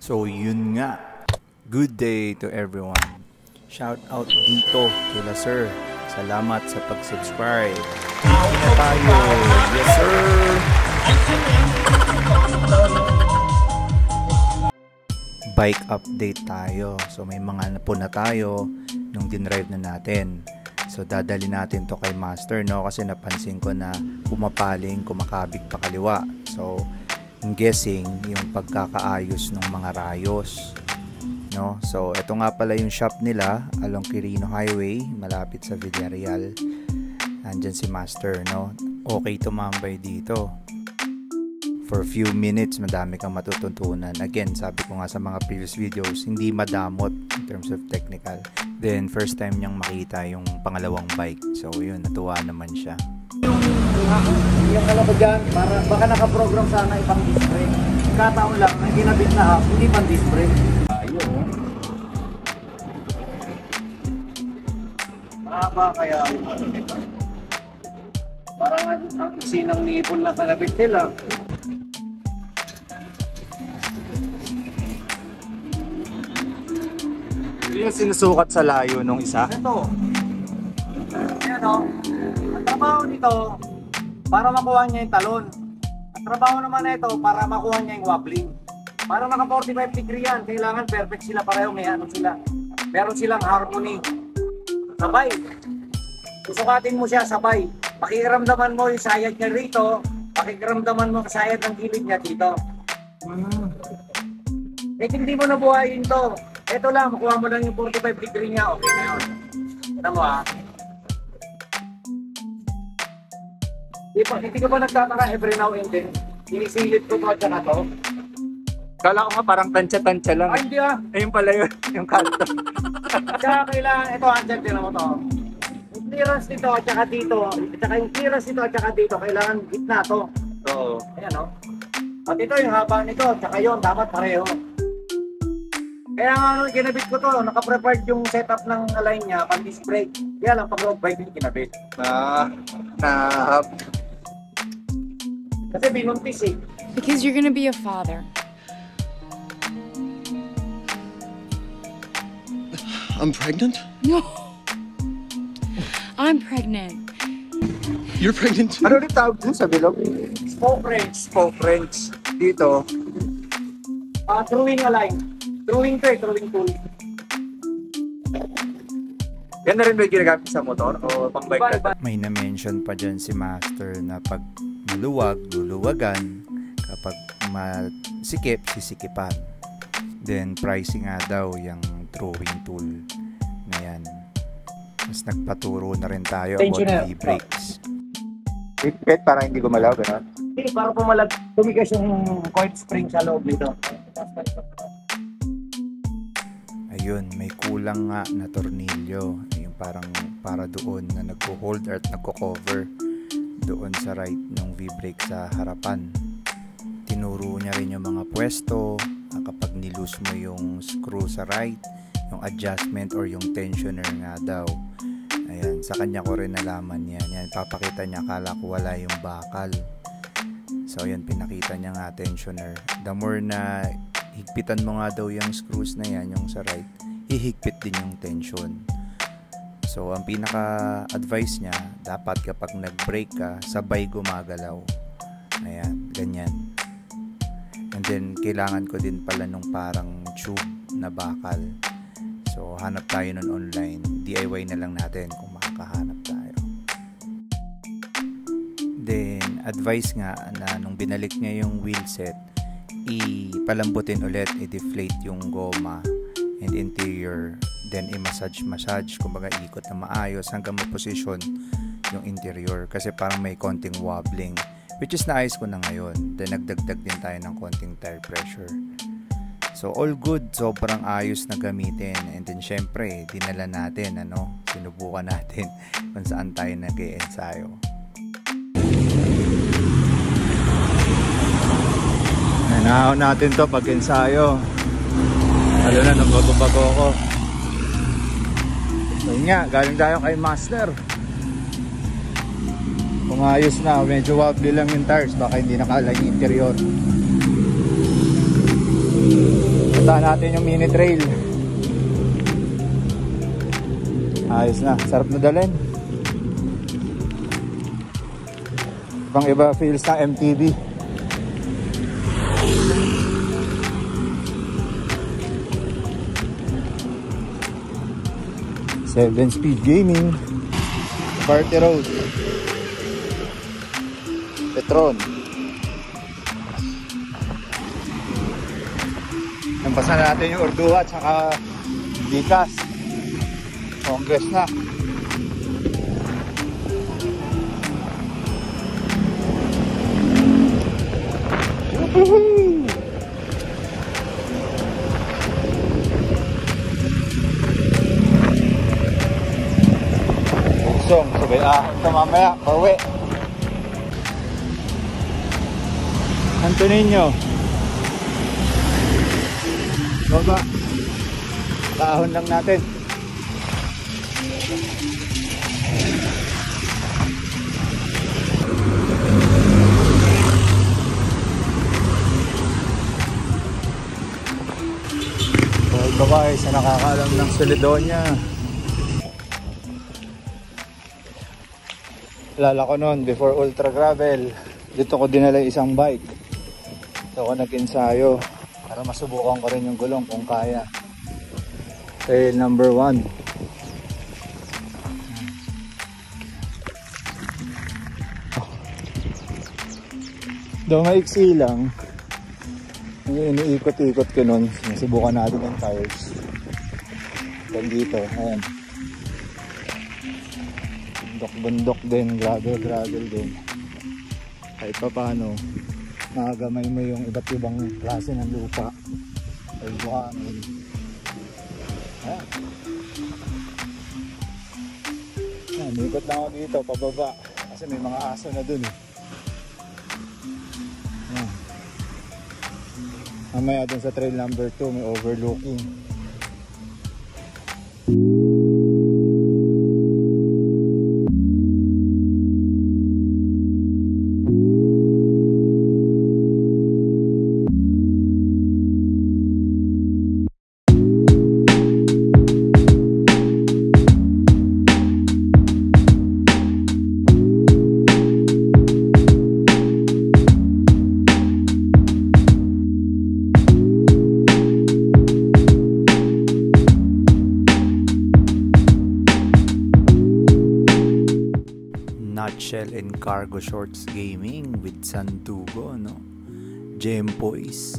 So yun nga, good day to everyone. Shout out dito kila sir. Salamat sa pag-subscribe. Kiki na tayo. Yes sir. Bike update tayo. So may mga napo na tayo nung dinrive na natin. So dadali natin to kay master, no, kasi napansin ko na pumapaling, kumakabig pa kaliwa. So I'm guessing yung pagkakaayos ng mga rayos, no. So ito nga pala yung shop nila along Quirino Highway, malapit sa Villarreal. Andyan si master, no. Okay tumambay dito. For a few minutes, madami kang matututunan. Again, sabi ko nga sa mga previous videos, hindi madamot in terms of technical. Then, first time niyang makita yung pangalawang bike. So, yun, natuwa naman siya. Yung alam ko dyan, baka nakaprogram sana ipang disc brake. Kataon lang, ang ginabit na half, hindi pang disc brake. Ayun. Mahaba kaya yung ano nito. Parang ang sinang nipon na kalabit nila. Yung sinusukat sa layo nung isa? Ito. Ayan o. Ang trabaho nito, para makuha niya yung talon. Ang trabaho naman na ito, para makuha niya yung wobbling. Para naka 45 degree yan, kailangan perfect sila pareho. May ano sila. Meron silang harmony. Sabay. Susukatin mo siya sabay. Pakiramdaman mo yung sayad niya rito. Pakiramdaman mo yung sayad ng gilid niya dito. Eh, hindi mo nabuhayin to. Ito lang, makuha mo lang yung 45 degree niya, okay na yun. Ito mo ha. Hindi ka ba nagtataka every now and then? Inisilip ko to at saka to. Kala ko nga parang tansya-tansya lang. Ay, hindi ah. Ayun pala yun, yung kanto. Kaya kailangan, ito andyan, tinan mo to. Yung clearance nito at saka dito, at saka yung clearance nito at saka dito, kailangan gitna to. So, ayan o. At ito yung haba nito, at saka yun, dapat pareho. Kaya nga kinabit ko to, naka-prepared yung setup ng line niya, pang-disc brake. Kaya lang pag road bike yung kinabit. Kasi binuntis eh. Because you're gonna be a father. I'm pregnant? No. I'm pregnant. You're pregnant too? ano rin tawag dun sa bilog? Spoke wrench. Spoke wrench. Dito. Drawing a line. Drawing to eh, drawing tool. Yan na rin ba ginagamit sa motor o pang bike Iba. na? May na-mention pa dyan si master na pag maluwag, luluwagan. Kapag masikip, sisikipan. Then pricing nga daw yung drawing tool na yan. Mas nagpaturo na rin tayo about V-brakes. Higpit para hindi gumalaw, gano'n? Hindi, para tumigas yung coil spring sa loob nito. Ayun, may kulang nga na tornilyo. Yung parang para doon na nagko-hold at nagko-cover doon sa right ng V-brake sa harapan. Tinuro niya rin yung mga pwesto, kapag nilose mo yung screw sa right, yung adjustment or yung tensioner nga daw. Ayan, sa kanya ko rin nalaman yan. Yan, papakita niya, akala ko wala yung bakal. So yun, pinakita niya nga tensioner. The more na higpitan mo nga daw yung screws na yan, yung sa right, hihigpit din yung tension. So ang pinaka-advice niya, dapat kapag nag-brake ka, sabay gumagalaw. Ayan, ganyan. And then kailangan ko din pala nung parang tube na bakal. So hanap tayo nun online. DIY na lang natin kung makakahanap tayo. Then advice nga na nung binalik niya yung wheel set, ipalambutin ulit, i-deflate yung goma and interior, then i-massage, kumbaga ikot na maayos hanggang ma-position yung interior kasi parang may konting wobbling, which is naayos ko na ngayon. Then nagdagdag din tayo ng konting tire pressure. So all good, sobrang ayos na gamitin. And then syempre, dinala natin, sinubukan natin kung saan tayo nag-e-ensayo. Nanahon natin to pag ensayo. Lalo na nung bago-bago ko. So yun nga, galing tayo kay master. Kung ayos na, medyo wobbly lang yung tires, baka hindi nakalag yung interior. Puntahan natin yung mini trail. Ayos na, sarap na dalhin. Ibang iba feels ng MTB. 7-speed gaming. Party Road. Petron. Nampasan natin yung Ordua at saka Dicas. Congress na. Woohoo! Bugsong, sabay ito mamaya, pauwi. Antonin nyo. Baba. Tahon lang natin. Bye-bye sa nakakaalam ng Solidonia. Lala ko noon, before Ultra Gravel, dito ko dinala isang bike. Dito ko nag-ensayo para masubukan ko rin yung gulong kung kaya. Trail number 1. Daw maiksi lang. Iniikot-ikot ko nun. Sinusubukan natin yung tires. Dan dito, ayan. Bundok din, gravel din. Kahit pa paano, nakagamay mo yung iba't ibang klase ng lupa. Ay buhangin. Ayan. Ayan, ikot lang ako dito, pababa. Kasi may mga aso na dun eh. Ayan. Mamaya dun sa trail number 2 may overlooking. Nutshell and Cargo Shorts Gaming with Santugo, no? Gempoys.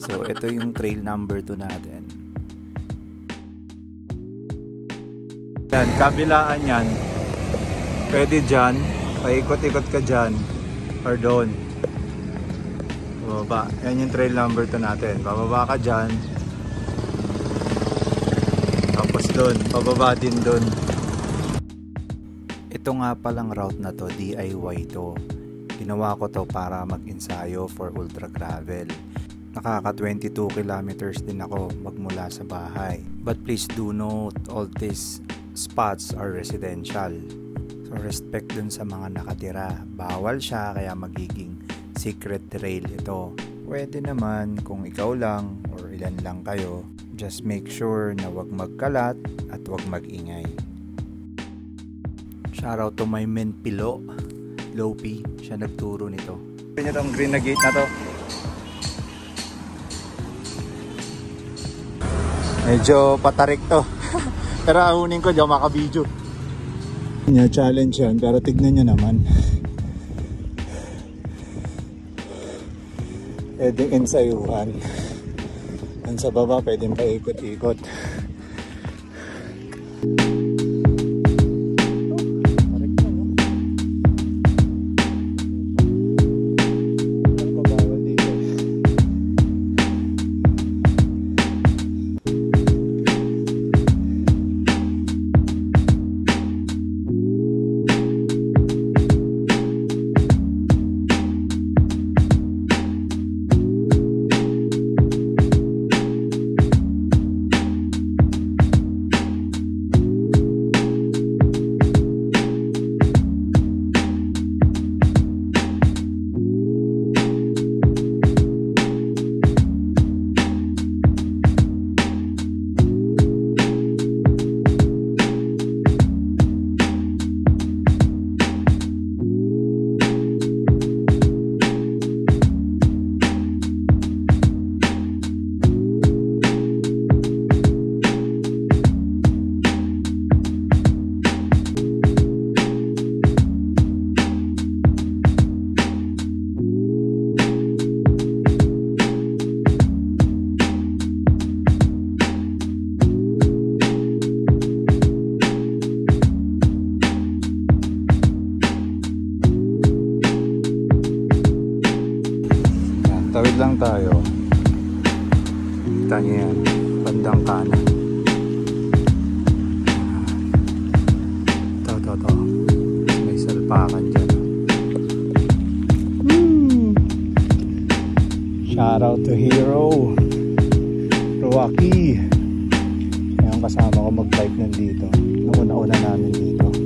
So ito yung trail number 2 natin. Yan, kabilaan yan. Pwede dyan, paikot-ikot ka dyan or doon. Bababa. Yan yung trail number 2 natin. Bababa ka dyan. Tapos doon, pababa din doon. Ito nga palang route na to, DIY to. Ginawa ko to para mag-ensayo for Ultra Gravel. Nakaka 22 kilometers din ako magmula sa bahay. But please do note, all these spots are residential. So respect dun sa mga nakatira. Bawal siya, kaya magiging secret trail ito. Pwede naman kung ikaw lang or ilan lang kayo, just make sure na wag magkalat at wag magingay. Shoutout to my men Pilo, Lopi, siya nagturo nito. Ito yung green na gate na to. Medyo patarik to. Pero ahunin ko, di ako makabidyo. Challenge yan, pero tignan nyo naman. Pwedeng ensayuhan. Yan sa baba, pwedeng paikot-ikot. tayo. Kita niyo yan, bandang kanan. Ito. May salpakan dyan. Shout out to Hero Rocky. Yung kasama ko mag-bike nandito. Nauna-una namin dito.